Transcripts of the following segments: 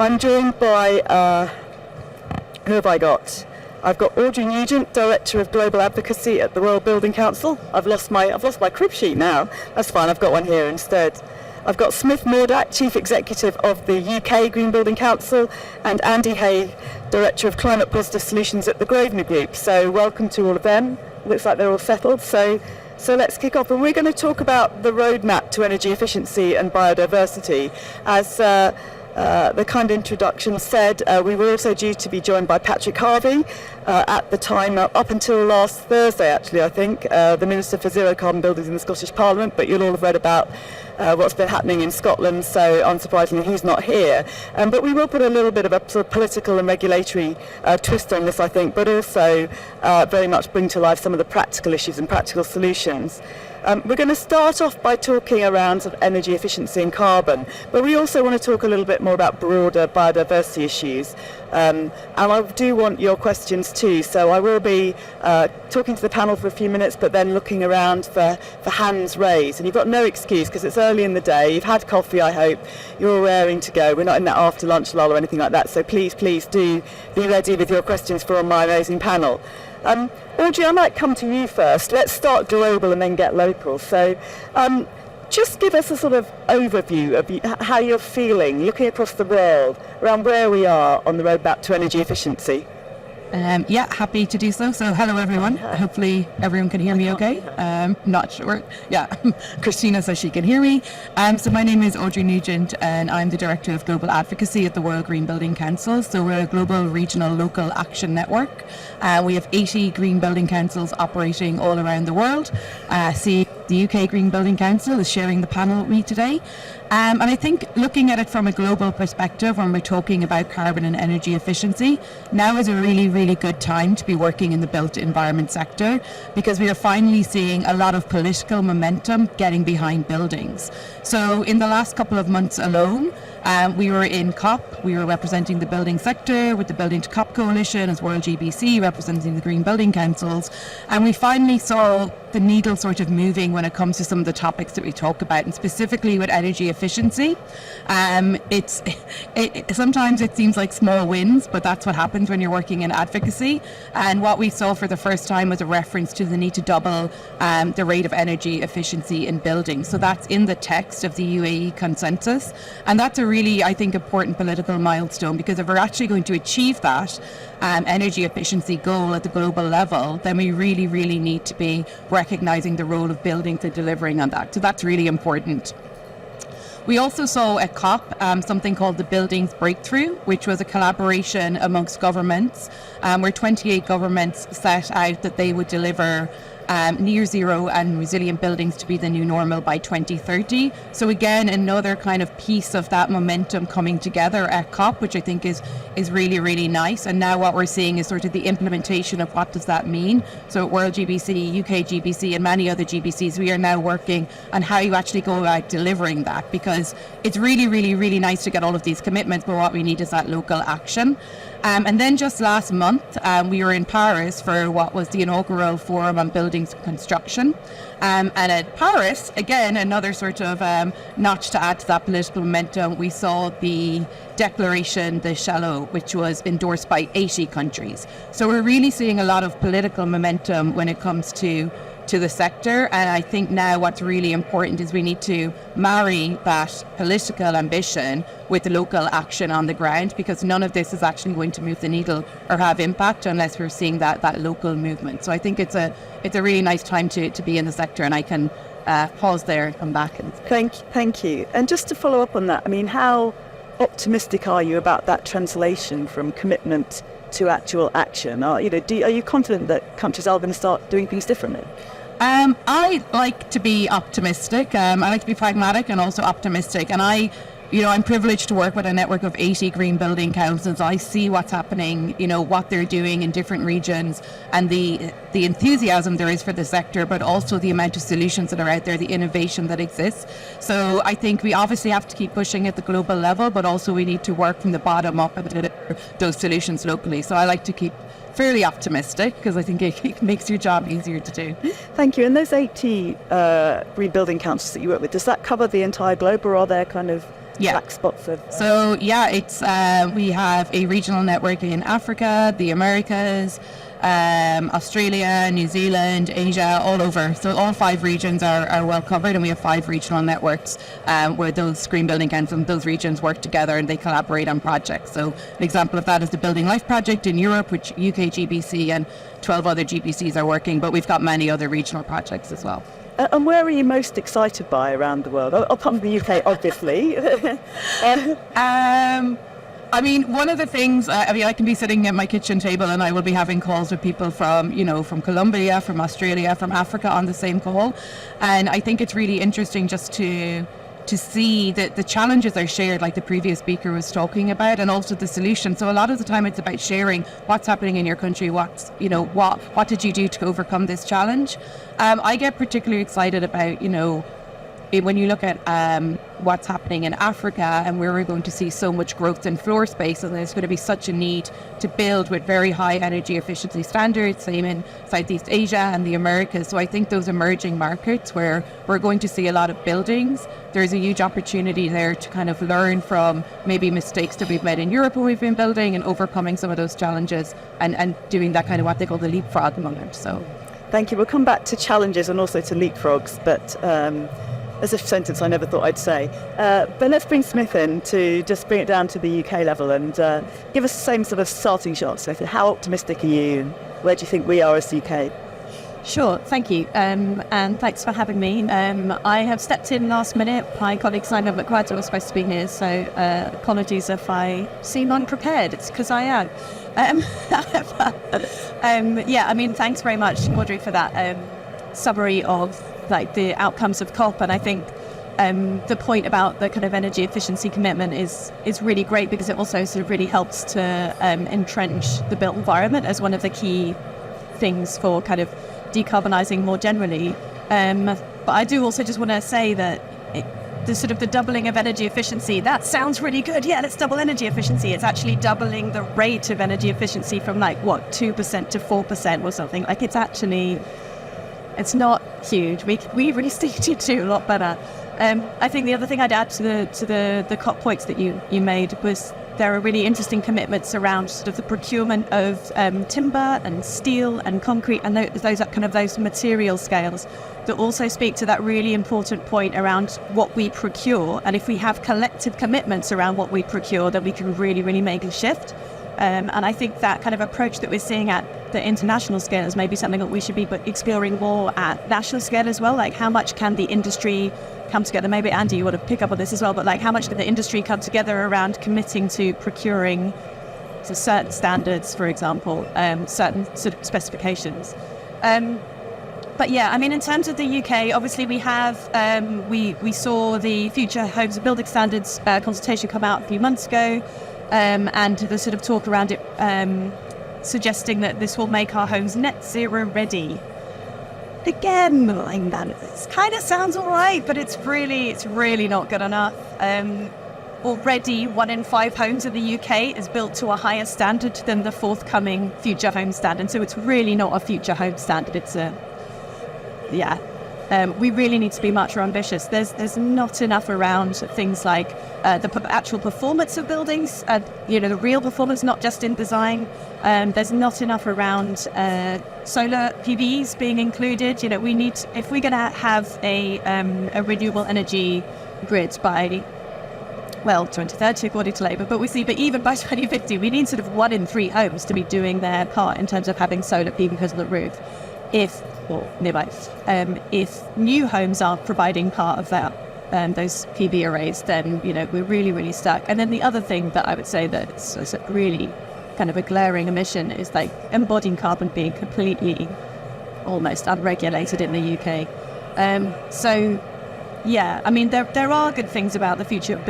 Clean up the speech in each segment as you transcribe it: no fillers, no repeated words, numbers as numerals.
I'm joined by, who have I got? I've got Audrey Nugent, Director of Global Advocacy at the World Building Council. I've lost my crib sheet now. That's fine, I've got one here instead. I've got Mordak, Chief Executive of the UK Green Building Council, and Andy Haigh, Director of Climate Positive Solutions at the Grosvenor Group. So welcome to all of them. Looks like they're all settled. So let's kick off. And we're going to talk about the roadmap to energy efficiency and biodiversity. As the kind introduction said, we were also due to be joined by Patrick Harvey at the time, up until last Thursday actually, I think, the Minister for Zero Carbon Buildings in the Scottish Parliament, but you'll all have read about what's been happening in Scotland, so unsurprisingly he's not here. But we will put a little bit of a sort of political and regulatory twist on this, I think, but also very much bring to life some of the practical issues and practical solutions. We're going to start off by talking around sort of energy efficiency and carbon, but we also want to talk a little bit more about broader biodiversity issues. And I do want your questions too, so I will be talking to the panel for a few minutes, but then looking around for hands raised. And you've got no excuse because it's early in the day, you've had coffee, I hope, you're all raring to go. We're not in that after lunch lull or anything like that, so please do be ready with your questions for my amazing panel. Audrey, I might come to you first. Let's start global and then get local. So just give us a sort of overview of how you're feeling, looking across the world, around where we are on the road back to energy efficiency. Yeah, happy to do so. So hello everyone. Hopefully everyone can hear me okay. Not sure. Yeah, Christina says she can hear me. So my name is Audrey Nugent and I'm the Director of Global Advocacy at the World Green Building Council. So we're a global, regional, local action network. We have 80 green building councils operating all around the world. The UK Green Building Council is sharing the panel with me today. And I think looking at it from a global perspective, when we're talking about carbon and energy efficiency, now is a really, really good time to be working in the built environment sector because we are finally seeing a lot of political momentum getting behind buildings. So in the last couple of months alone, we were in COP, we were representing the building sector with the Building to COP Coalition as WGBC representing the Green Building Councils, and we finally saw the needle sort of moving when it comes to some of the topics that we talk about, and specifically with energy efficiency. Sometimes it seems like small wins, but that's what happens when you're working in advocacy. And what we saw for the first time was a reference to the need to double the rate of energy efficiency in buildings. So that's in the text of the UAE consensus, and that's a really, I think, important political milestone, because if we're actually going to achieve that energy efficiency goal at the global level, then we really, really need to be recognising the role of buildings and delivering on that. So that's really important. We also saw at COP something called the Buildings Breakthrough, which was a collaboration amongst governments, where 28 governments set out that they would deliver near zero and resilient buildings to be the new normal by 2030. So again, another kind of piece of that momentum coming together at COP, which I think is really, really nice. And now what we're seeing is sort of the implementation of what does that mean. So at World GBC, UKGBC and many other GBCs, we are now working on how you actually go about delivering that, because it's really, really, really nice to get all of these commitments, but what we need is that local action. And then just last month, we were in Paris for what was the inaugural Forum on Buildings and Construction. And at Paris, again, another sort of notch to add to that political momentum, we saw the declaration, the Shallow, which was endorsed by 80 countries. So we're really seeing a lot of political momentum when it comes to the sector, and I think now what's really important is we need to marry that political ambition with the local action on the ground, because none of this is actually going to move the needle or have impact unless we're seeing that local movement. So I think it's a really nice time to be in the sector, and I can pause there and come back. Thank you. And just to follow up on that, I mean, how optimistic are you about that translation from commitment to actual action? Are you confident that countries are going to start doing things differently? I like to be optimistic. I like to be pragmatic and also optimistic. And I'm privileged to work with a network of 80 green building councils. I see what's happening, what they're doing in different regions, and the enthusiasm there is for the sector, but also the amount of solutions that are out there, the innovation that exists. So I think we obviously have to keep pushing at the global level, but also we need to work from the bottom up and deliver those solutions locally. So I like to keep fairly optimistic, because I think it makes your job easier to do. Thank you. And those 80 green building councils that you work with, does that cover the entire globe, or are there kind of black spots of... So it's we have a regional network in Africa, the Americas, Australia, New Zealand, Asia, all over. So all 5 regions are well covered, and we have 5 regional networks where those green building councils and those regions work together and they collaborate on projects. So an example of that is the Building Life project in Europe, which UKGBC and 12 other GBCs are working, but we've got many other regional projects as well. And where are you most excited by around the world? Apart from the UK, obviously. I mean, one of the things, I can be sitting at my kitchen table and I will be having calls with people from, from Colombia, from Australia, from Africa on the same call. And I think it's really interesting just to see that the challenges are shared, like the previous speaker was talking about, and also the solution. So a lot of the time it's about sharing what's happening in your country, what did you do to overcome this challenge. I get particularly excited about, when you look at what's happening in Africa and where we're going to see so much growth in floor space, and there's going to be such a need to build with very high energy efficiency standards, same in Southeast Asia and the Americas. So I think those emerging markets where we're going to see a lot of buildings, there's a huge opportunity there to kind of learn from maybe mistakes that we've made in Europe when we've been building and overcoming some of those challenges and doing that kind of what they call the leapfrog moment. So thank you. We'll come back to challenges and also to leapfrogs, but as a sentence I never thought I'd say. But let's bring Smith in to just bring it down to the UK level and give us the same sort of starting shot. So how optimistic are you? Where do you think we are as the UK? Sure, thank you, and thanks for having me. I have stepped in last minute. My colleague Simon McQuarrie was supposed to be here, so apologies if I seem unprepared. It's because I am. Thanks very much, Audrey, for that summary of the outcomes of COP, and I think the point about the kind of energy efficiency commitment is really great because it also sort of really helps to entrench the built environment as one of the key things for kind of decarbonising more generally. But I do also just want to say that the doubling of energy efficiency, that sounds really good. Yeah, let's double energy efficiency. It's actually doubling the rate of energy efficiency from 2% to 4% or something. It's not huge. We really need to do a lot better. I think the other thing I'd add to the COP points that you made was there are really interesting commitments around sort of the procurement of timber and steel and concrete and those material scales that also speak to that really important point around what we procure. And if we have collective commitments around what we procure, then we can really, really make a shift. And I think that kind of approach that we're seeing at the international scale is maybe something that we should be exploring more at national scale as well. Like, how much can the industry come together? Maybe Andy, you want to pick up on this as well, but how much can the industry come together around committing to procuring to certain standards, for example, certain sort of specifications? But yeah, I mean, in terms of the UK, obviously we have, we saw the Future Homes and Building Standards consultation come out a few months ago. And the sort of talk around it suggesting that this will make our homes net zero ready. Again, that kind of sounds all right, but it's really not good enough. Already 1 in 5 homes in the UK is built to a higher standard than the forthcoming Future Home Standard. So it's really not a Future Home Standard. It's we really need to be much more ambitious. There's not enough around things like the actual performance of buildings, the real performance, not just in design. There's not enough around solar PVs being included. We need, if we're going to have a renewable energy grid by 2030 according to Labour, but even by 2050, we need sort of 1 in 3 homes to be doing their part in terms of having solar PV because of the roof. If new homes are providing part of that, those PV arrays, then we're really, really stuck. And then the other thing that I would say that's really kind of a glaring omission is embodying carbon being completely, almost unregulated in the UK. There are good things about the future of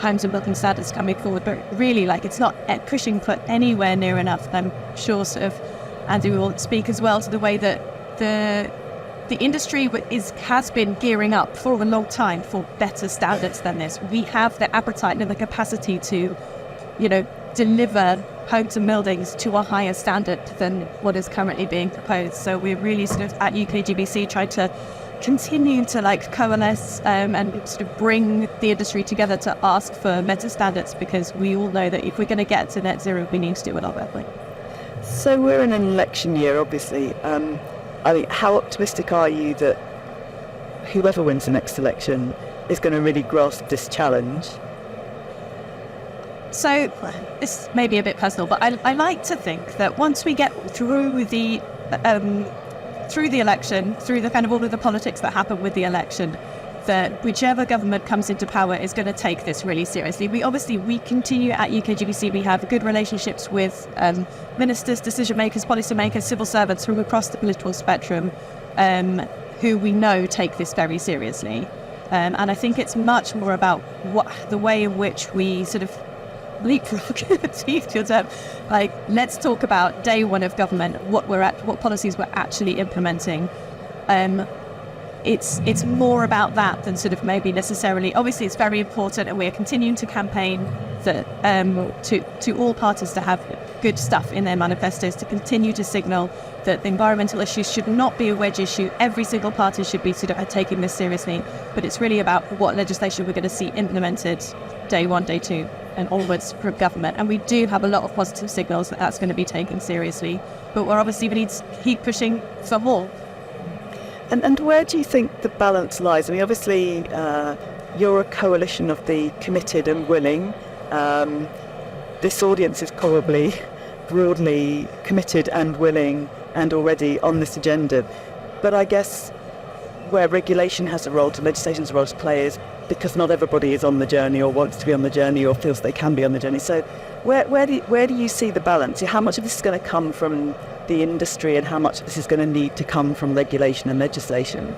homes and building standards coming forward, but really, it's not pushing for anywhere near enough. I'm sure sort of Andy will speak as well to the way that the industry has been gearing up for a long time for better standards than this. We have the appetite and the capacity to, deliver homes and buildings to a higher standard than what is currently being proposed. So we're really sort of at UKGBC trying to continue to coalesce and sort of bring the industry together to ask for better standards, because we all know that if we're going to get to net zero, we need to do it a lot better. So we're in an election year, obviously. How optimistic are you that whoever wins the next election is going to really grasp this challenge? So this may be a bit personal, but I like to think that once we get through the election, through the kind of all of the politics that happen with the election, that whichever government comes into power is going to take this really seriously. We continue at UKGBC, we have good relationships with ministers, decision makers, policy makers, civil servants from across the political spectrum, who we know take this very seriously. And I think it's much more about the way in which we sort of leapfrog, let's talk about day one of government, what policies we're actually implementing. It's more about that than sort of maybe necessarily. Obviously, it's very important, and we are continuing to campaign that to all parties to have good stuff in their manifestos, to continue to signal that the environmental issues should not be a wedge issue. Every single party should be sort of taking this seriously, but it's really about what legislation we're going to see implemented day one, day two, and onwards from government. And we do have a lot of positive signals that that's going to be taken seriously, but we need to keep pushing for more. And where do you think the balance lies? I mean, obviously, you're a coalition of the committed and willing. This audience is probably broadly committed and willing and already on this agenda. But I guess where regulation has a role to, legislation has a role to play, is because not everybody is on the journey or wants to be on the journey or feels they can be on the journey. So where do you see the balance? How much of this is going to come from the industry and how much of this is going to need to come from regulation and legislation?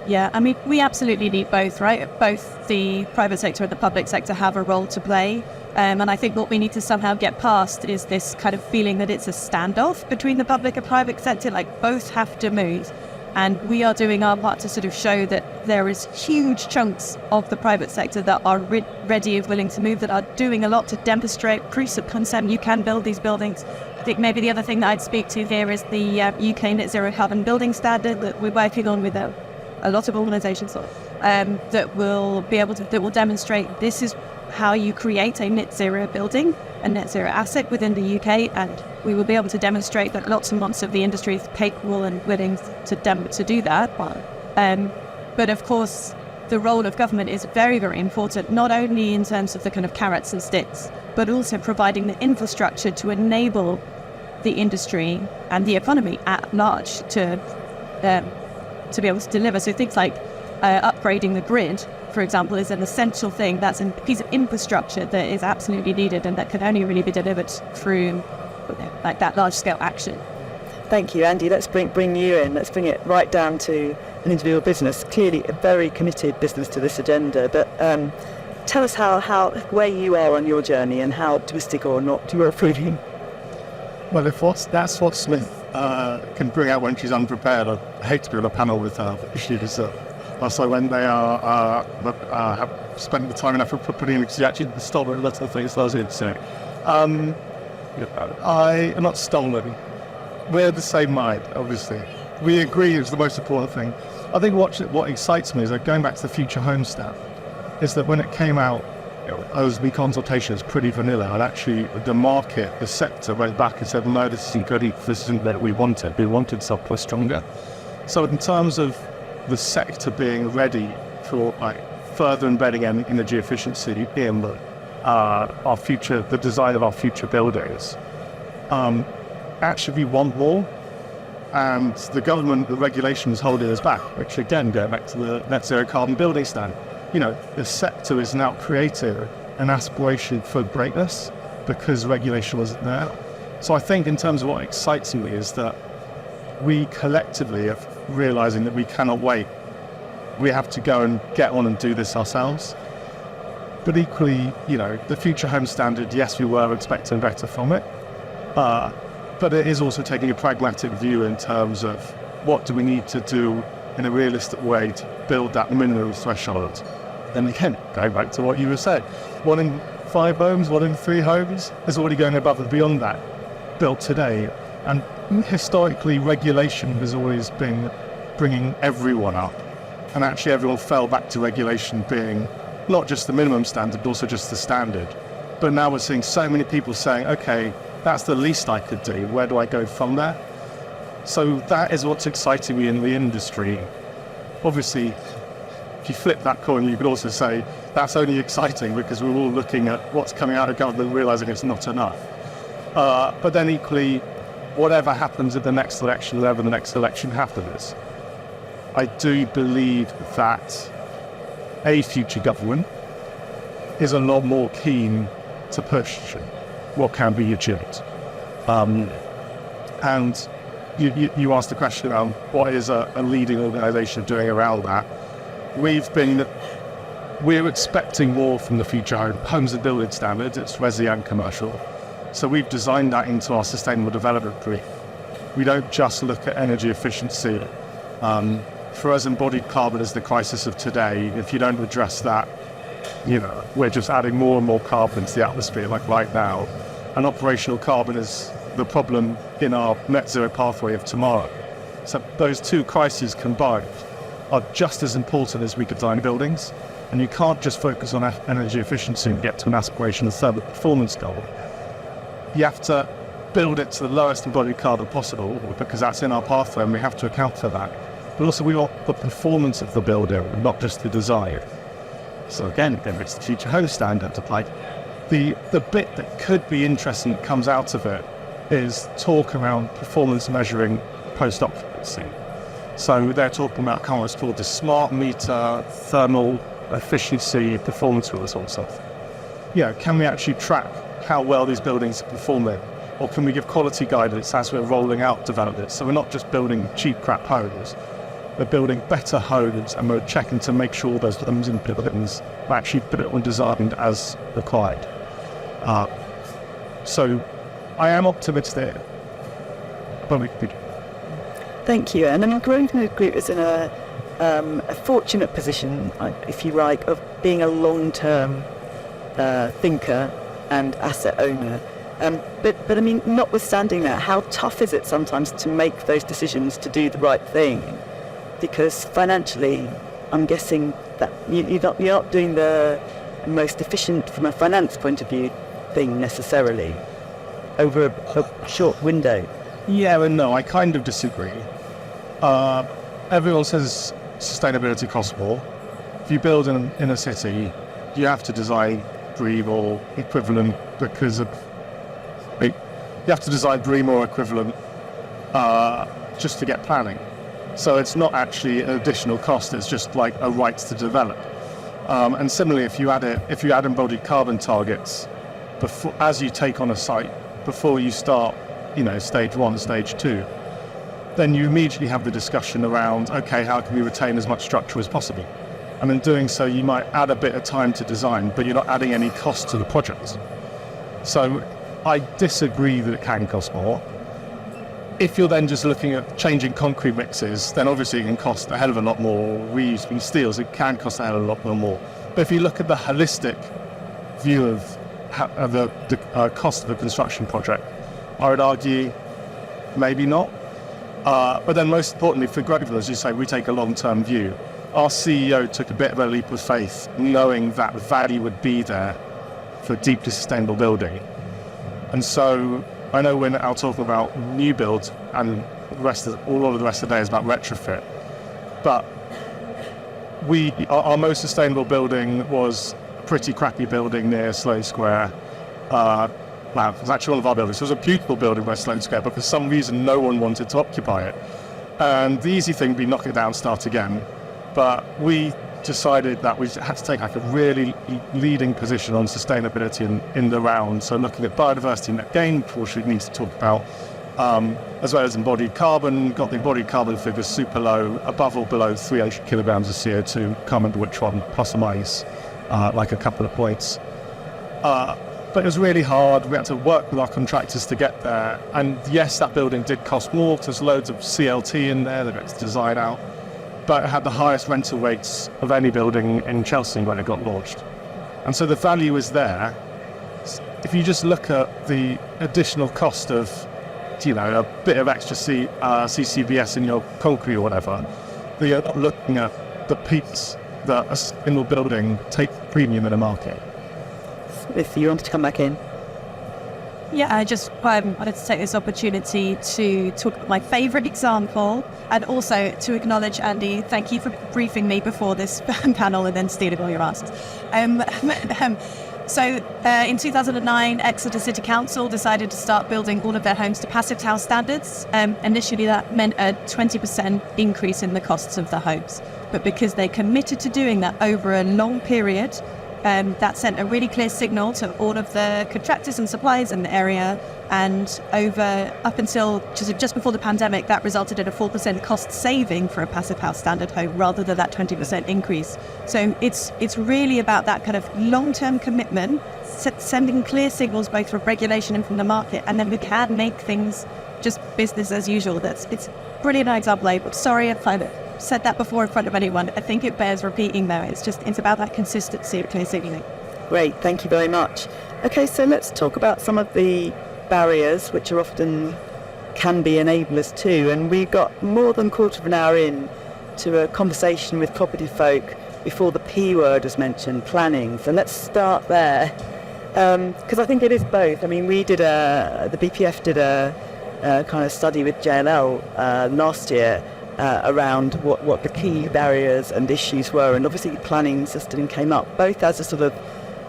Yeah, I mean, we absolutely need both, right? Both the private sector and the public sector have a role to play. And I think what we need to somehow get past is this kind of feeling that it's a standoff between the public and private sector, both have to move. And we are doing our part to sort of show that there is huge chunks of the private sector that are ready and willing to move, that are doing a lot to demonstrate proofs of concept. You can build these buildings. I think maybe the other thing that I'd speak to here is the UK Net Zero Carbon Building Standard that we're working on with a lot of organisations that will demonstrate this is how you create a net zero building, a net zero asset within the UK, and we will be able to demonstrate that lots and lots of the industry is capable and willing to do that. But of course, the role of government is very, very important, not only in terms of the kind of carrots and sticks, but also providing the infrastructure to enable the industry and the economy at large to be able to deliver. So things like upgrading the grid, for example, is an essential thing. That's a piece of infrastructure that is absolutely needed and that can only really be delivered through that large-scale action. Thank you, Andy. Let's bring you in. Let's bring it right down to an individual business. Clearly a very committed business to this agenda, but tell us how where you are on your journey and how optimistic or not you are feeling. Well, that's what Smith can bring out when she's unprepared. I hate to be on a panel with her, but she does. Also, when they have spent the time and effort putting in, she actually stole a lot of things that I was interested in. I'm not stolen. We're the same mind, obviously. We agree is the most important thing. I think what excites me is that going back to the Future Home Standard, is that when it came out, OSB consultation is pretty vanilla, and actually the market, the sector went back and said, no, this isn't good, this isn't what we wanted. We wanted software stronger. So in terms of the sector being ready for further embedding energy efficiency in our future, the design of our future buildings, actually we want more, and the government, the regulation is holding us back, which again, going back to the net zero carbon building standard, the sector is now creating an aspiration for greatness because regulation wasn't there. So I think in terms of what excites me is that we collectively are realizing that we cannot wait. We have to go and get on and do this ourselves. But equally, the Future Home Standard, yes, we were expecting better from it. But it is also taking a pragmatic view in terms of what do we need to do in a realistic way to build that minimum threshold. Then again, going back to what you were saying, 1 in 5 homes, 1 in 3 homes is already going above and beyond that built today. And historically, regulation has always been bringing everyone up. And actually everyone fell back to regulation being not just the minimum standard, but also just the standard. But now we're seeing so many people saying, okay, that's the least I could do. Where do I go from there? So that is what's exciting me in the industry. Obviously, if you flip that coin, you could also say that's only exciting because we're all looking at what's coming out of government, realizing it's not enough. But then equally, whatever happens at the next election, whenever the next election happens, I do believe that a future government is a lot more keen to push what can be achieved. And you asked the question around what is a leading organisation doing around that. We're expecting more from the future homes and building standards. It's resi and commercial. So we've designed that into our sustainable development brief. We don't just look at energy efficiency. For us, embodied carbon is the crisis of today. If you don't address that, we're just adding more and more carbon to the atmosphere, like right now. And operational carbon is the problem in our net zero pathway of tomorrow. So those two crises combined are just as important as we design buildings. And you can't just focus on energy efficiency and get to an aspirational thermal performance goal. You have to build it to the lowest embodied carbon possible, because that's in our pathway and we have to account for that. But also we want the performance of the building, not just the design. So again, it's the future home standard applied. The bit that could be interesting that comes out of it is talk around performance measuring post-occupancy. So they're talking about kind of what's called the smart meter, thermal efficiency, performance rules and stuff. Can we actually track how well these buildings are performing? Or can we give quality guidance as we're rolling out development? So we're not just building cheap crap homes, we're building better homes, and we're checking to make sure those homes and buildings are actually built and designed as required. So I am optimistic. Thank you. And I mean, Grosvenor Group is in a fortunate position, if you like, of being a long-term thinker and asset owner. But I mean, notwithstanding that, how tough is it sometimes to make those decisions to do the right thing? Because financially, I'm guessing that you're not doing the most efficient, from a finance point of view, thing necessarily over a short window. Yeah and no, I kind of disagree. Everyone says sustainability costs more. If you build in a city, you have to design BREEAM or equivalent because of you have to design BREEAM or equivalent just to get planning. So it's not actually an additional cost, it's just like a right to develop. And similarly, if you add embodied carbon targets as you take on a site before you start, stage 1, stage 2, then you immediately have the discussion around, okay, how can we retain as much structure as possible? And in doing so, you might add a bit of time to design, but you're not adding any cost to the project. So I disagree that it can cost more. If you're then just looking at changing concrete mixes, then obviously it can cost a hell of a lot more. Reusing steels, it can cost a hell of a lot more. But if you look at the holistic view of the cost of a construction project, I would argue maybe not. But then most importantly for Grosvenor, as you say, we take a long-term view. Our CEO took a bit of a leap of faith, knowing that value would be there for deeply sustainable building. And so I know we're now talking about new builds, and a lot of the rest of the day is about retrofit. But our most sustainable building was a pretty crappy building near Sloane Square. It was actually one of our buildings. It was a beautiful building by Sloane Square, but for some reason no one wanted to occupy it. And the easy thing would be knock it down, start again. But we decided that we had to take a really leading position on sustainability in the round. So looking at biodiversity net gain, which we need to talk about, as well as embodied carbon. Got the embodied carbon figures super low, above or below 300 kilograms of CO2. Can't remember which one, plus or minus, like a couple of points. But it was really hard. We had to work with our contractors to get there. And yes, that building did cost more. There's loads of CLT in there that it's designed out. But it had the highest rental rates of any building in Chelsea when it got launched. And so the value is there. If you just look at the additional cost of, a bit of extra CCBS in your concrete or whatever, you're not looking at the peaks that a single building take premium in a market. If you wanted to come back in. Yeah, I just wanted to take this opportunity to talk about my favourite example, and also to acknowledge, Andy, thank you for briefing me before this panel and then stealing all your answers. So in 2009, Exeter City Council decided to start building all of their homes to passive house standards. Initially, that meant a 20% increase in the costs of the homes. But because they committed to doing that over a long period, that sent a really clear signal to all of the contractors and suppliers in the area, and up until just before the pandemic, that resulted in a 4% cost saving for a passive house standard home rather than that 20% increase. So it's really about that kind of long-term commitment, sending clear signals both from regulation and from the market, and then we can make things just business as usual. It's a brilliant example, but sorry if I said that before in front of anyone. I think it bears repeating though. It's about that consistency of clear signaling. Great, thank you very much. Okay, so let's talk about some of the barriers which are often can be enablers too. And we got more than a quarter of an hour in to a conversation with property folk before the P word was mentioned, planning. So let's start there, because I think it is both. I mean, the BPF did a kind of study with JLL last year around what the key barriers and issues were, and obviously planning and system came up both as a sort of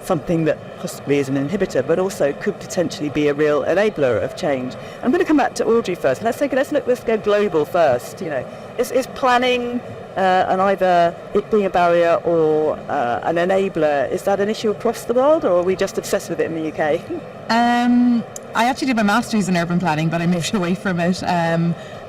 something that possibly is an inhibitor, but also could potentially be a real enabler of change. I'm going to come back to Audrey first. Let's go global first. You know, is planning and either it being a barrier or an enabler, is that an issue across the world, or are we just obsessed with it in the UK? I actually did my master's in urban planning, but I moved away from it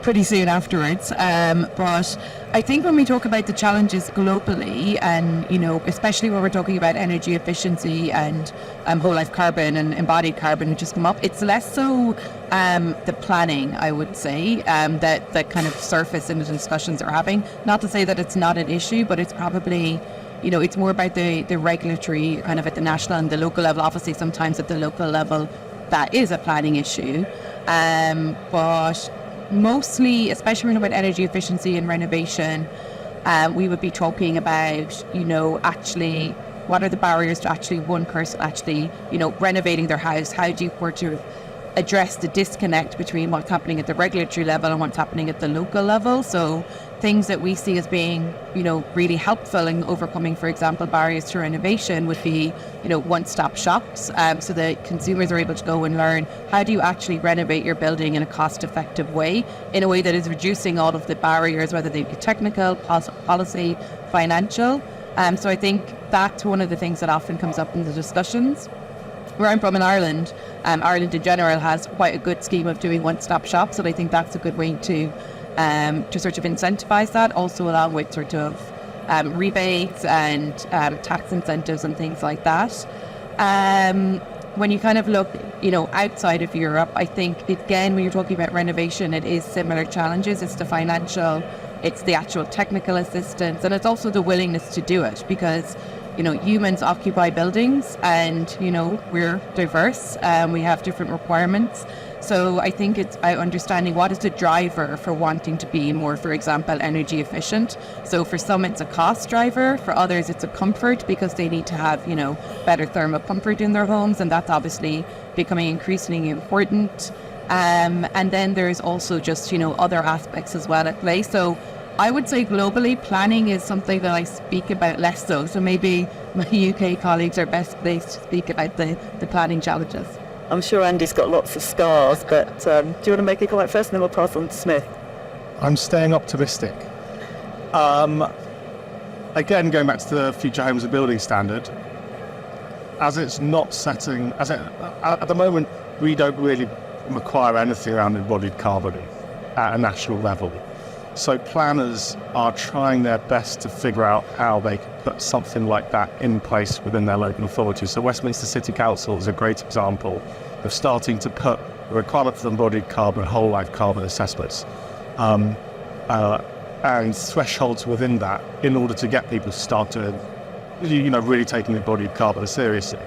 pretty soon afterwards. But I think when we talk about the challenges globally, and especially when we're talking about energy efficiency and whole life carbon and embodied carbon, which has come up, it's less so the planning, I would say, that kind of surface in the discussions we're having. Not to say that it's not an issue, but it's probably it's more about the regulatory kind of at the national and the local level. Obviously, sometimes at the local level, that is a planning issue. But mostly, especially when we're about energy efficiency and renovation, we would be talking about, actually, what are the barriers to actually one person actually, renovating their house? How do you sort of address the disconnect between what's happening at the regulatory level and what's happening at the local level? So things that we see as being, really helpful in overcoming, for example, barriers to renovation would be, one-stop shops. So that consumers are able to go and learn, how do you actually renovate your building in a cost-effective way, in a way that is reducing all of the barriers, whether they be technical, policy, financial. So I think that's one of the things that often comes up in the discussions. Where I'm from in Ireland, Ireland in general has quite a good scheme of doing one-stop shops, and I think that's a good way to sort of incentivize that, also along with sort of rebates and tax incentives and things like that. When you kind of look, outside of Europe, I think, again, when you're talking about renovation, it is similar challenges. It's the financial, it's the actual technical assistance, and it's also the willingness to do it, because humans occupy buildings, and we're diverse, we have different requirements. So I think it's about understanding what is the driver for wanting to be more, for example, energy efficient. So for some it's a cost driver, for others it's a comfort, because they need to have better thermal comfort in their homes, and that's obviously becoming increasingly important. And then there's also just other aspects as well at play. So I would say globally, planning is something that I speak about less so. So maybe my UK colleagues are best placed to speak about the planning challenges. I'm sure Andy's got lots of scars, but do you want to make a comment first, and then we'll pass on to Smith? I'm staying optimistic. Again, going back to the Future Homes and Building Standard, at the moment, we don't really require anything around embodied carbon at a national level. So planners are trying their best to figure out how they can put something like that in place within their local authorities. So Westminster City Council is a great example of starting to put the requirement for embodied carbon, whole life carbon assessments, and thresholds within that, in order to get people to start to, really taking embodied carbon seriously.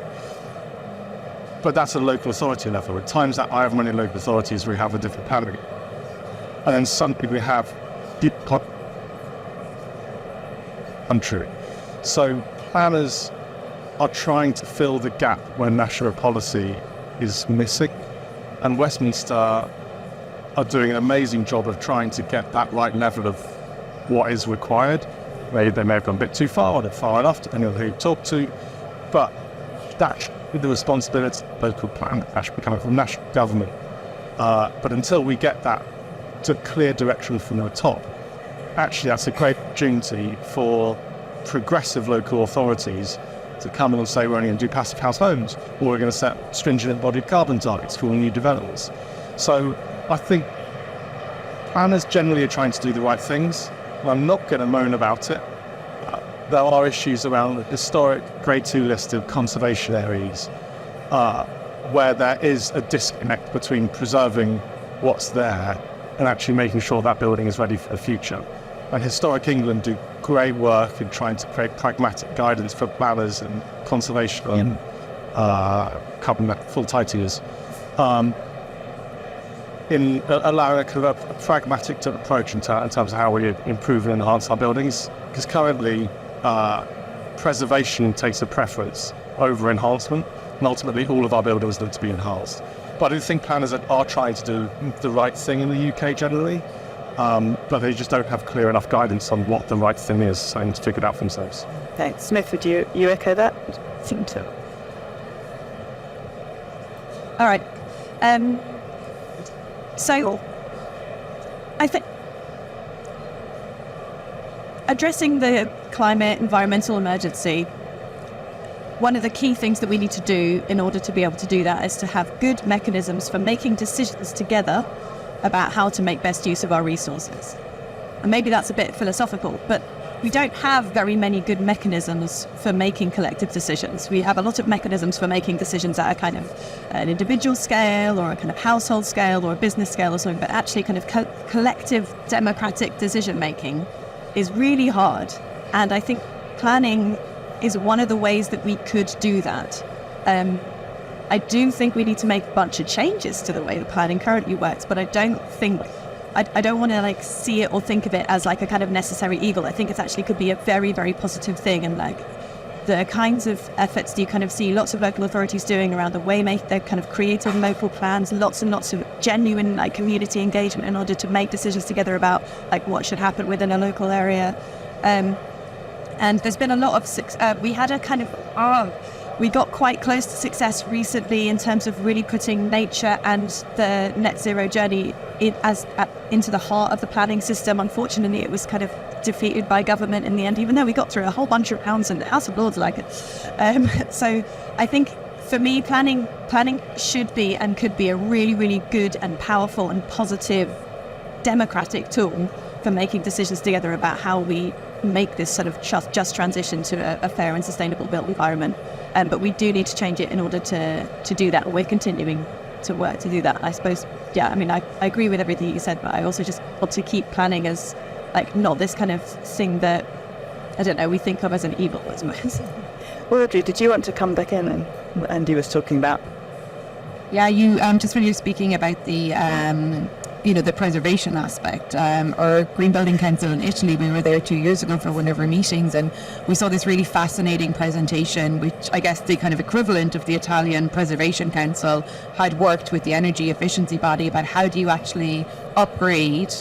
But that's at a local authority level. At times that I have many local authorities, we have a different planning. And then suddenly we have country. So planners are trying to fill the gap where national policy is missing, and Westminster are doing an amazing job of trying to get that right level of what is required. They may have gone a bit too far or far enough, depending on who you talk to, but that should be the responsibility of local planning. That should be coming from national government. But until we get that to clear direction from the top, actually that's a great opportunity for progressive local authorities to come in and say we're only going to do passive house homes, or we're going to set stringent embodied carbon targets for all new developments. So I think planners generally are trying to do the right things. I'm not going to moan about it. There are issues around the historic Grade 2 list of conservation areas where there is a disconnect between preserving what's there and actually making sure that building is ready for the future. And Historic England do great work in trying to create pragmatic guidance for planners and conservation and carbon full titles, in allowing a kind of a pragmatic approach in terms of how we improve and enhance our buildings. Because currently, preservation takes a preference over enhancement, and ultimately all of our buildings need to be enhanced. But I do think planners are trying to do the right thing in the UK generally, but they just don't have clear enough guidance on what the right thing is, so they need to figure it out for themselves. Thanks. Smith, would you echo that? I think so. All right. So I think addressing the climate environmental emergency, one of the key things that we need to do in order to be able to do that is to have good mechanisms for making decisions together about how to make best use of our resources. And maybe that's a bit philosophical, but we don't have very many good mechanisms for making collective decisions. We have a lot of mechanisms for making decisions at a kind of an individual scale or a kind of household scale or a business scale or something, but actually kind of collective democratic decision making is really hard. And I think planning is one of the ways that we could do that. I do think we need to make a bunch of changes to the way the planning currently works, but I don't want to see it or think of it as like a kind of necessary evil. I think it actually could be a very, very positive thing, and the kinds of efforts you kind of see lots of local authorities doing around the way they're kind of creating local plans, lots and lots of genuine community engagement in order to make decisions together about what should happen within a local area. And there's been a lot of we had a kind of we got quite close to success recently in terms of really putting nature and the net zero journey into the heart of the planning system. Unfortunately, it was kind of defeated by government in the end, even though we got through a whole bunch of pounds and the House of Lords like it. So I think for me, planning should be and could be a really, really good and powerful and positive democratic tool for making decisions together about how we make this sort of just transition to a fair and sustainable built environment. But we do need to change it in order to do that. We're continuing to work to do that. I suppose, I agree with everything you said, but I also just want to keep planning as not this kind of thing that, I don't know, we think of as an evil as much. Well, Audrey, did you want to come back in and Andy was talking about? Yeah, you just when you're speaking about the the preservation aspect. Our Green Building Council in Italy, we were there 2 years ago for one of our meetings, and we saw this really fascinating presentation, which I guess the kind of equivalent of the Italian Preservation Council had worked with the energy efficiency body about how do you actually upgrade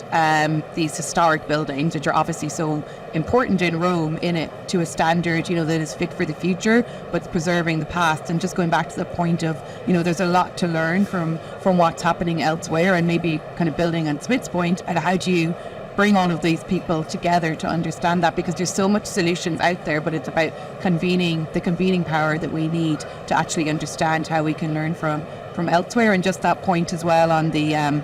these historic buildings, which are obviously so important in Rome, in it to a standard, that is fit for the future, but preserving the past. And just going back to the point of, there's a lot to learn from what's happening elsewhere, and maybe kind of building on Smith's point, and how do you bring all of these people together to understand that, because there's so much solutions out there, but it's about the convening power that we need to actually understand how we can learn from elsewhere. And just that point as well on the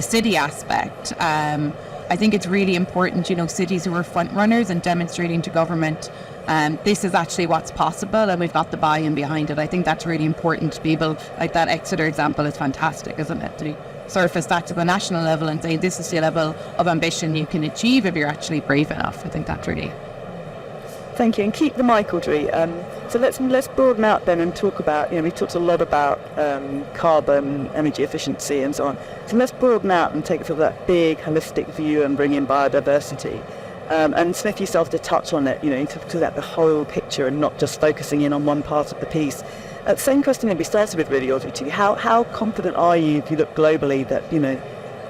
city aspect, I think it's really important, cities who are front runners and demonstrating to government this is actually what's possible, and we've got the buy-in behind it. I think that's really important to be able, like that Exeter example is fantastic, isn't it? To surface that to the national level and say this is the level of ambition you can achieve if you're actually brave enough. I think that's really... Thank you, and keep the mic, Audrey. So let's broaden out then and talk about, we've talked a lot about carbon, energy efficiency and so on. So let's broaden out and take sort of that big holistic view and bring in biodiversity. And Smith yourself did touch on it, you talked about the whole picture and not just focusing in on one part of the piece. Same question that we started with really, Audrey, to you. How confident are you, if you look globally, that,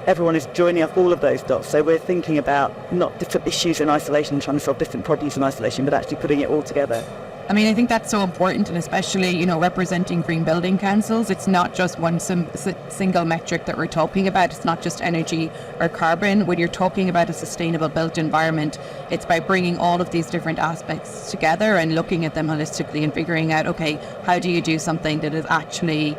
everyone is joining up all of those dots? So we're thinking about not different issues in isolation, trying to solve different problems in isolation, but actually putting it all together. I mean, I think that's so important, and especially, representing green building councils, it's not just one single metric that we're talking about. It's not just energy or carbon. When you're talking about a sustainable built environment, it's by bringing all of these different aspects together and looking at them holistically and figuring out, okay, how do you do something that is actually,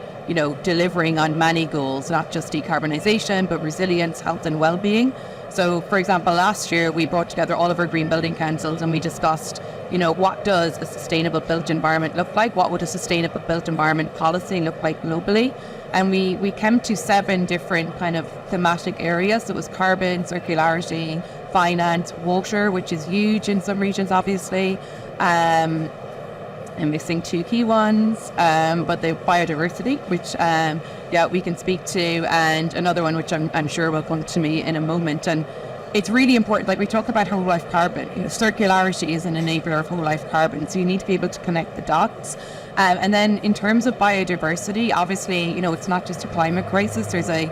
delivering on many goals, not just decarbonisation, but resilience, health and well-being. So, for example, last year we brought together all of our green building councils and we discussed, what does a sustainable built environment look like? What would a sustainable built environment policy look like globally? And we came to 7 different kind of thematic areas. So it was carbon, circularity, finance, water, which is huge in some regions, obviously. I'm missing 2 key ones, but the biodiversity, which we can speak to, and another one which I'm sure will come to me in a moment. And it's really important, like we talk about whole life carbon, circularity is an enabler of whole life carbon, so you need to be able to connect the dots. And then in terms of biodiversity, obviously, it's not just a climate crisis, there's a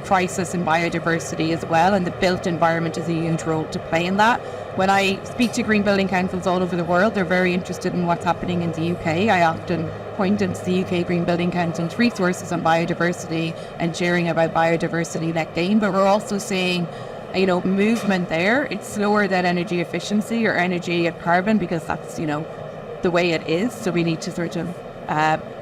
crisis in biodiversity as well, and the built environment has a huge role to play in that. When I speak to green building councils all over the world, they're very interested in what's happening in the UK. I often point into the UK Green Building Council's resources on biodiversity and sharing about Biodiversity Net Gain, but we're also seeing movement there. It's slower than energy efficiency or energy and carbon because that's, the way it is. So we need to sort of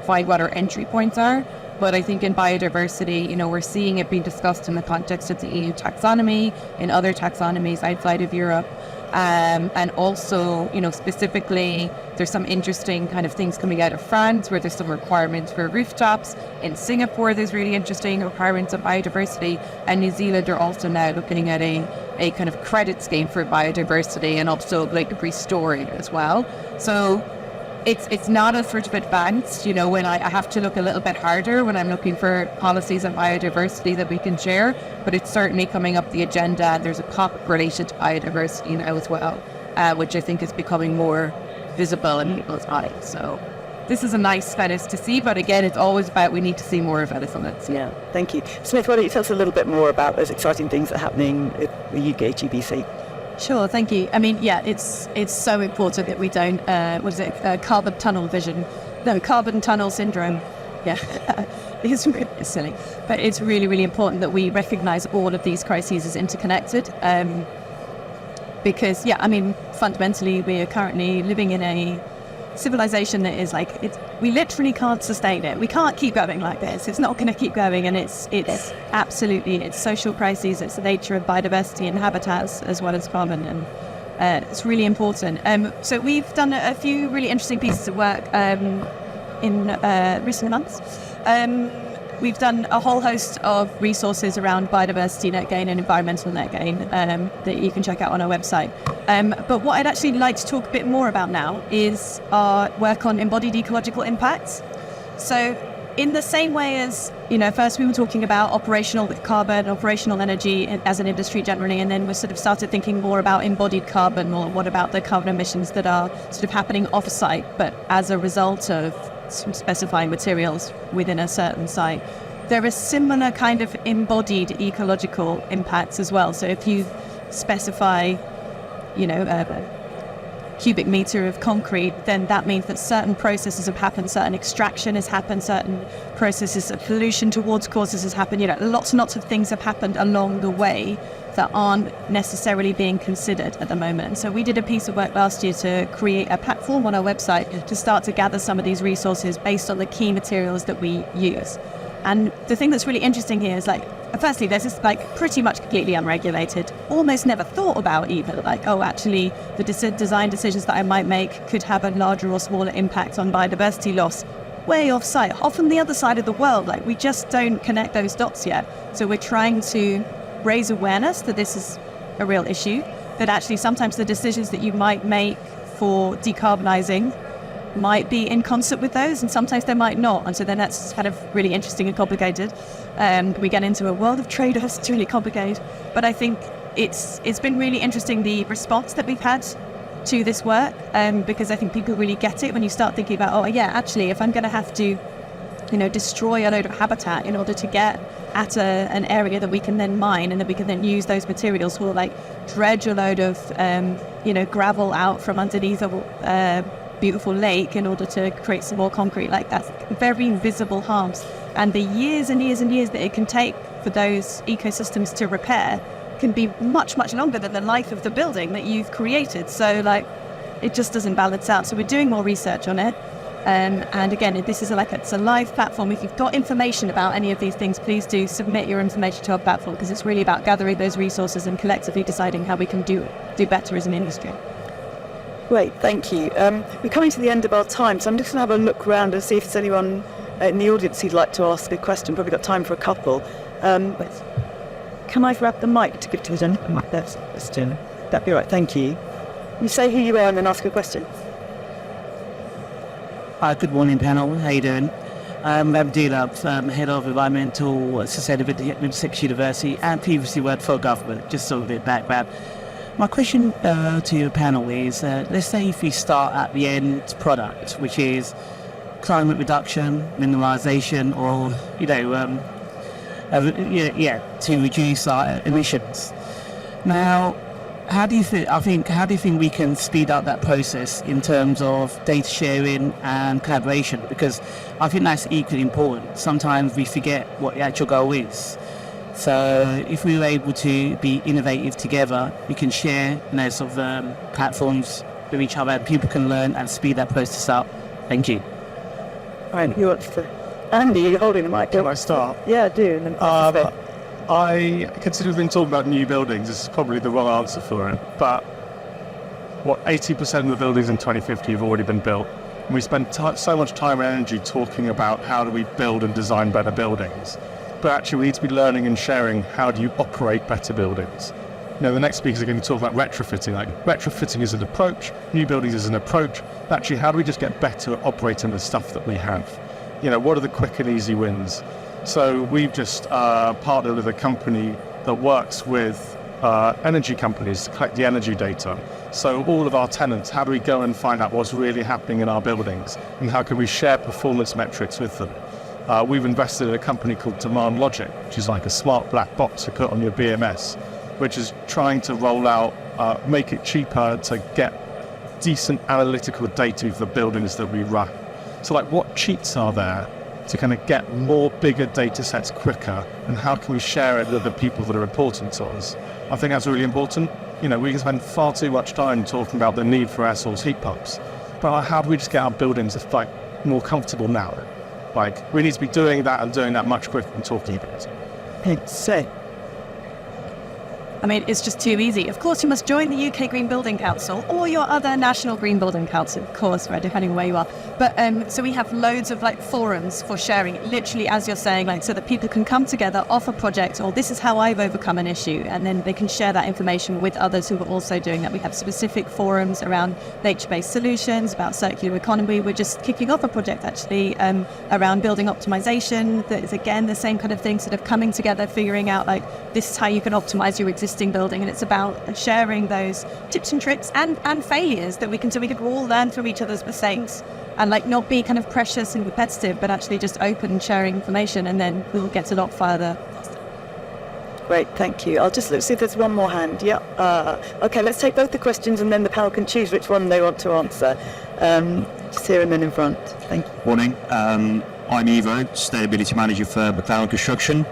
find what our entry points are. But I think in biodiversity, we're seeing it being discussed in the context of the EU taxonomy, in other taxonomies outside of Europe. And also, specifically, there's some interesting kind of things coming out of France where there's some requirements for rooftops. In Singapore, there's really interesting requirements of biodiversity. And New Zealand are also now looking at a kind of credit scheme for biodiversity and also like restoring as well. So it's not as sort of advanced, when I have to look a little bit harder when I'm looking for policies on biodiversity that we can share, but it's certainly coming up the agenda. And there's a COP related to biodiversity now as well, which I think is becoming more visible in people's eyes. So this is a nice status to see, but again, it's always about we need to see more of it, isn't it? Yeah, thank you. Smith, why don't you tell us a little bit more about those exciting things that are happening at the UKGBC? Sure, thank you. I mean, it's so important that we don't, carbon tunnel syndrome. Yeah, it's really silly. But it's really, really important that we recognise all of these crises as interconnected. Because, fundamentally, we are currently living in a civilization that is we literally can't sustain it. We can't keep going like this. It's not going to keep going, and it's absolutely, it's social crises, it's the nature of biodiversity and habitats as well as carbon, and it's really important. So we've done a few really interesting pieces of work in recent months. We've done a whole host of resources around biodiversity net gain and environmental net gain that you can check out on our website. But what I'd actually like to talk a bit more about now is our work on embodied ecological impacts. So in the same way as, first we were talking about operational carbon, operational energy as an industry generally, and then we sort of started thinking more about embodied carbon, or what about the carbon emissions that are sort of happening off-site, but as a result of specifying materials within a certain site. There are similar kind of embodied ecological impacts as well. So if you specify, a cubic meter of concrete, then that means that certain processes have happened, certain extraction has happened, certain processes of pollution towards causes has happened. Lots and lots of things have happened along the way that aren't necessarily being considered at the moment. So we did a piece of work last year to create a platform on our website to start to gather some of these resources based on the key materials that we use. And the thing that's really interesting here is firstly, this is pretty much completely unregulated, almost never thought about even, actually the design decisions that I might make could have a larger or smaller impact on biodiversity loss way off site, often the other side of the world. We just don't connect those dots yet. So we're trying to raise awareness that this is a real issue, that actually sometimes the decisions that you might make for decarbonising might be in concert with those, and sometimes they might not. And so then that's kind of really interesting and complicated. We get into a world of trade-offs, it's really complicated. But I think it's been really interesting, the response that we've had to this work, because I think people really get it when you start thinking about, oh yeah, actually, if I'm going to have to, destroy a load of habitat in order to get at an area that we can then mine, and that we can then use those materials for, like, dredge a load of, gravel out from underneath a beautiful lake in order to create some more concrete. Like, that's very visible harms. And the years and years and years that it can take for those ecosystems to repair can be much, much longer than the life of the building that you've created. So, like, it just doesn't balance out. So we're doing more research on it. And again, this is it's a live platform. If you've got information about any of these things, please do submit your information to our platform, because it's really about gathering those resources and collectively deciding how we can do better as an industry. Great, thank you. We're coming to the end of our time, so I'm just going to have a look around and see if there's anyone in the audience who'd like to ask a question. Probably got time for a couple. Can I grab the mic to give to Jen? That'd be all right, thank you. You say who you are and then ask a question. Good morning, panel. How you doing? I'm Dilab, Head of Environmental Sustainability at Leech University, and previously worked for government, just sort of a bit background. My question to your panel is, let's say if we start at the end product, which is climate reduction, mineralisation, or, to reduce our emissions. Now, how do you think we can speed up that process in terms of data sharing and collaboration? Because I think that's equally important. Sometimes we forget what the actual goal is. So if we were able to be innovative together, we can share platforms with each other, and people can learn and speed that process up. Thank you. All right, who wants to? Andy, you're holding the mic. Can I start? Yeah, do. And then I consider we've been talking about new buildings. This is probably the wrong answer for it. But 80% of the buildings in 2050 have already been built. And we spend so much time and energy talking about how do we build and design better buildings. But actually we need to be learning and sharing how do you operate better buildings. The next speakers are going to talk about retrofitting. Like, retrofitting is an approach, new buildings is an approach. Actually, how do we just get better at operating the stuff that we have? What are the quick and easy wins? So we've just partnered with a company that works with energy companies to collect the energy data. So all of our tenants, how do we go and find out what's really happening in our buildings, and how can we share performance metrics with them? We've invested in a company called Demand Logic, which is like a smart black box to put on your BMS, which is trying to roll out, make it cheaper to get decent analytical data of the buildings that we run. So, what cheats are there to kind of get more bigger data sets quicker, and how can we share it with the people that are important to us? I think that's really important. We can spend far too much time talking about the need for air source heat pumps, but how do we just get our buildings more comfortable now? We need to be doing that much quicker than talking about it. Say. I mean, it's just too easy. Of course, you must join the UK Green Building Council or your other national Green Building Council, of course, right, depending on where you are. But so we have loads of forums for sharing, literally, as you're saying, so that people can come together, offer projects, or this is how I've overcome an issue, and then they can share that information with others who are also doing that. We have specific forums around nature-based solutions, about circular economy. We're just kicking off a project, actually, around building optimization. That is, again, the same kind of thing, sort of coming together, figuring out, this is how you can optimize your existing building, and it's about sharing those tips and tricks and failures that we can all learn from each other's mistakes, and not be kind of precious and competitive, but actually just open and sharing information, and then we'll get a lot further. Great, thank you. I'll just see if there's one more hand. Yeah. Okay, let's take both the questions, and then the panel can choose which one they want to answer. Just here and then in front. Thank you. Morning. I'm Ivo, Sustainability Manager for McLaren Construction.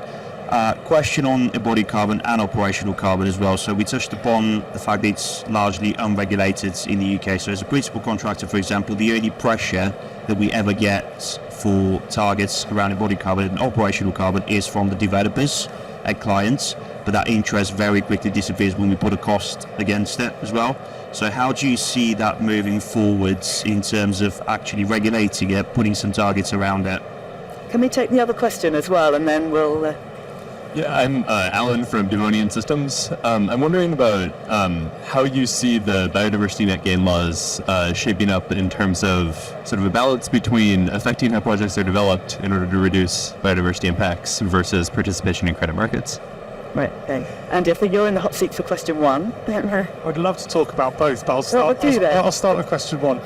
Question on embodied carbon and operational carbon as well. So we touched upon the fact that it's largely unregulated in the UK. So as a principal contractor, for example, the only pressure that we ever get for targets around embodied carbon and operational carbon is from the developers and clients. But that interest very quickly disappears when we put a cost against it as well. So how do you see that moving forwards in terms of actually regulating it, putting some targets around it? Can we take the other question as well, and then we'll... Yeah, I'm Alan from Devonian Systems. I'm wondering about how you see the Biodiversity Net Gain laws shaping up in terms of sort of a balance between affecting how projects are developed in order to reduce biodiversity impacts versus participation in credit markets. Right, okay. Andy, I think you're in the hot seat for question one. I'd love to talk about both, but I'll start with question one.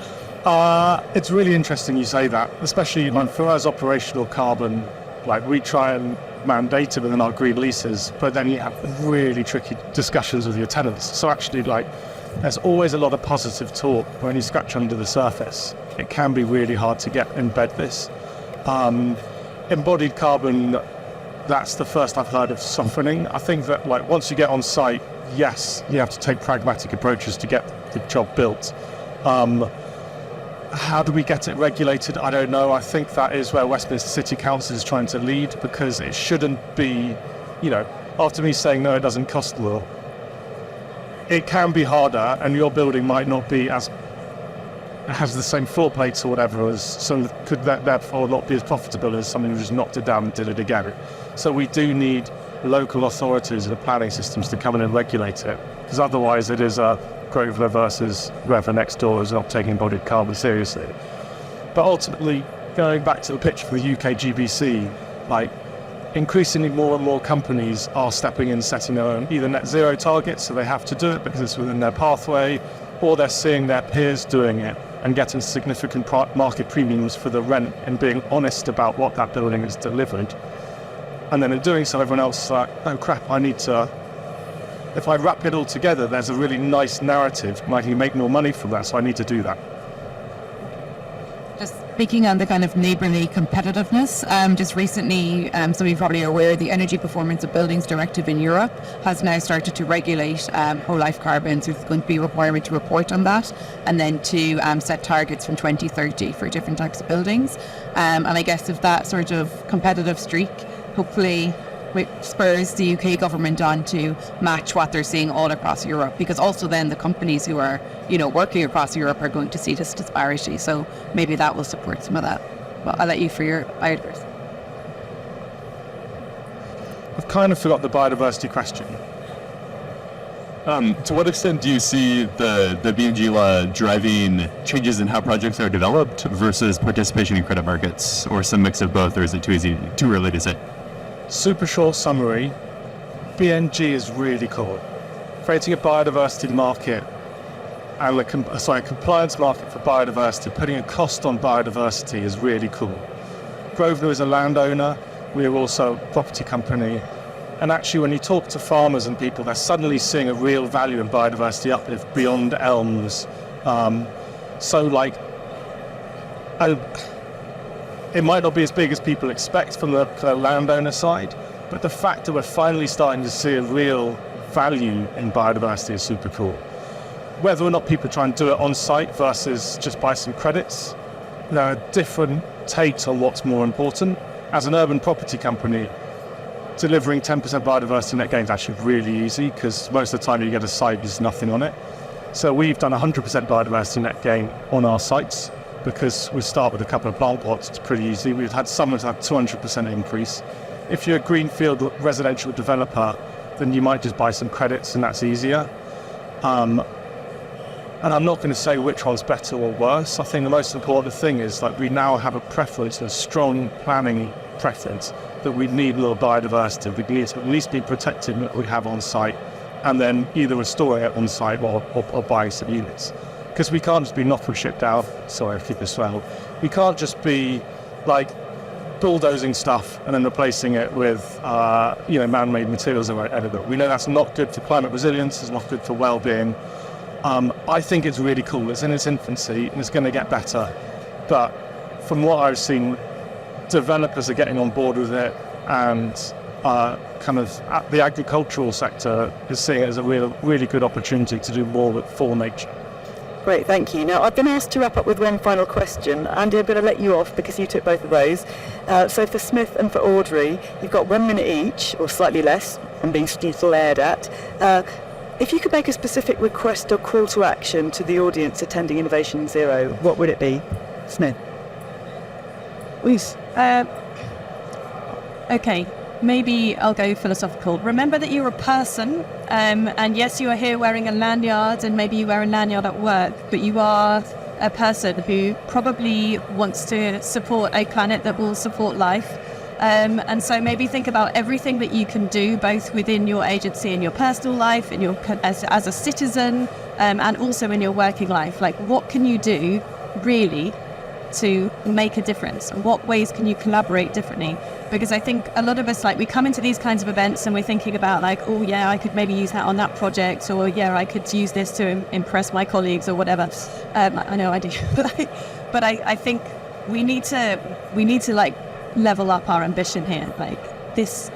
It's really interesting you say that, especially like for us operational carbon, like we try and mandate it within our green leases, but then you have really tricky discussions with your tenants. So actually, like, there's always a lot of positive talk, but when you scratch under the surface, it can be really hard to embed this. Embodied carbon, that's the first I've heard of softening. I think that like once you get on site, yes, you have to take pragmatic approaches to get the job built. How do we get it regulated? I don't know. I think that is where Westminster City Council is trying to lead, because it shouldn't be, after me saying no, it doesn't cost more. It can be harder, and your building might not be has the same floor plates or whatever, so could therefore not be as profitable as something who just knocked it down and did it again. So we do need local authorities and the planning systems to come in and regulate it, because otherwise it is a Grosvenor versus whoever next door is not taking embodied carbon seriously. But ultimately, going back to the picture for the UKGBC, like increasingly more and more companies are stepping in, setting their own either net zero targets, so they have to do it because it's within their pathway, or they're seeing their peers doing it and getting significant market premiums for the rent and being honest about what that building has delivered. And then in doing so, everyone else is like, oh crap, if I wrap it all together, there's a really nice narrative and I can make more money from that, so I need to do that. Just speaking on the kind of neighbourly competitiveness, just recently, so you're probably aware, the Energy Performance of Buildings Directive in Europe has now started to regulate whole life carbon, so there's going to be a requirement to report on that, and then to set targets from 2030 for different types of buildings. And I guess if that sort of competitive streak, hopefully which spurs the UK government on to match what they're seeing all across Europe, because also then the companies who are, working across Europe are going to see this disparity. So maybe that will support some of that. Well, I'll let you for your biodiversity. I've kind of forgot the biodiversity question. To what extent do you see the BMG law driving changes in how projects are developed versus participation in credit markets, or some mix of both, or is it too early to say? Super short summary, BNG is really cool. Creating a biodiversity market and a compliance market for biodiversity, putting a cost on biodiversity is really cool. Grosvenor is a landowner, we're also a property company, and actually when you talk to farmers and people, they're suddenly seeing a real value in biodiversity uplift beyond elms. It might not be as big as people expect from the landowner side, but the fact that we're finally starting to see a real value in biodiversity is super cool. Whether or not people try and do it on site versus just buy some credits, there are different takes on what's more important. As an urban property company, delivering 10% biodiversity net gain is actually really easy, because most of the time you get a site with nothing on it. So we've done 100% biodiversity net gain on our sites, because we start with a couple of plant plots. It's pretty easy. We've had some that have 200% increase. If you're a greenfield residential developer, then you might just buy some credits and that's easier. And I'm not going to say which one's better or worse. I think the most important thing is that we now have a preference, a strong planning preference, that we need more biodiversity. We need to at least be protecting what we have on site, and then either restoring it on site or buying some units. Because we can't just be knocking shit down. Sorry, I keep this well. We can't just be like bulldozing stuff and then replacing it with man-made materials or whatever. We know that's not good for climate resilience. It's not good for well-being. I think it's really cool. It's in its infancy and it's going to get better. But from what I've seen, developers are getting on board with it, and the agricultural sector is seeing it as a really good opportunity to do more for nature. Great, thank you. Now, I've been asked to wrap up with one final question. Andy, I'm going to let you off because you took both of those. So for Smith and for Audrey, you've got 1 minute each, or slightly less. I'm being glared at. If you could make a specific request or call to action to the audience attending Innovation Zero, what would it be? Smith. Please. Okay. Maybe I'll go philosophical. Remember that you're a person, and yes, you are here wearing a lanyard, and maybe you wear a lanyard at work, but you are a person who probably wants to support a planet that will support life. And so maybe think about everything that you can do, both within your agency in your personal life, in your as a citizen, and also in your working life. Like, what can you do really to make a difference? And what ways can you collaborate differently? Because I think a lot of us, like, we come into these kinds of events and we're thinking about, like, oh yeah, I could maybe use that on that project, or yeah, I could use this to impress my colleagues or whatever. I know I do, but I think we need to like level up our ambition here. Like, it's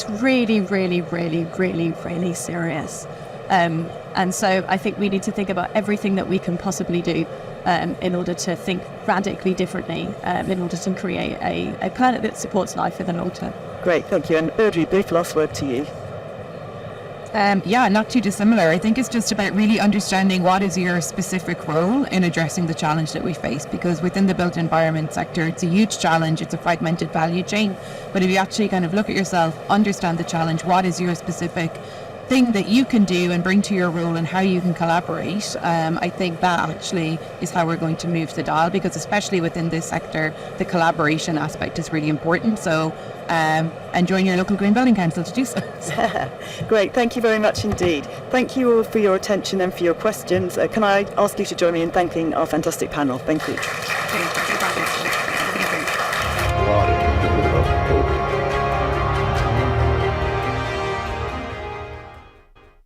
really, really, really, really, really serious. And so I think we need to think about everything that we can possibly do in order to think radically differently, in order to create a planet that supports life in the long term. Great, thank you. And Audrey, brief last word to you. Yeah, not too dissimilar. I think it's just about really understanding what is your specific role in addressing the challenge that we face, because within the built environment sector, it's a huge challenge. It's a fragmented value chain. But if you actually kind of look at yourself, understand the challenge, what is your specific thing that you can do and bring to your role and how you can collaborate, I think that actually is how we're going to move the dial, because especially within this sector, the collaboration aspect is really important. So and join your local Green Building Council to do so. Great, thank you very much indeed. Thank you all for your attention and for your questions. Can I ask you to join me in thanking our fantastic panel? Thank you.